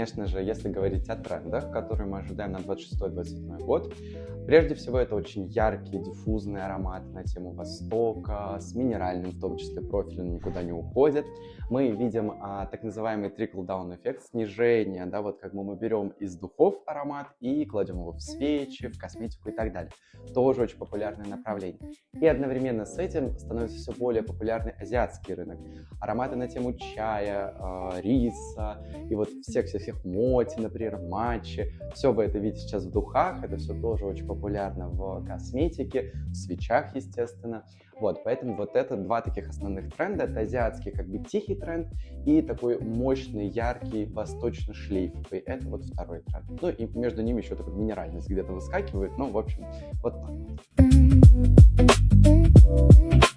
конечно же, если говорить о трендах, которые мы ожидаем на 26-27 год, прежде всего это очень яркие, диффузные ароматы на тему Востока, с минеральным, в том числе профилем, никуда не уходят. Мы видим так называемый trickle-down эффект, снижение, да, вот как бы мы берем из духов аромат и кладем его в свечи, в косметику и так далее. Тоже очень популярное направление. И одновременно с этим становится все более популярный азиатский рынок. Ароматы на тему чая, риса и вот всех моти, например, матчи. Все вы это видите сейчас в духах, это все тоже очень популярно в косметике, в свечах, естественно. Вот, поэтому вот это два таких основных тренда. Это азиатский как бы тихий тренд и такой мощный, яркий, восточно шлейфовый. Это вот второй тренд. Ну и между ними еще такая минеральность где-то выскакивает. Ну, в общем, вот так вот.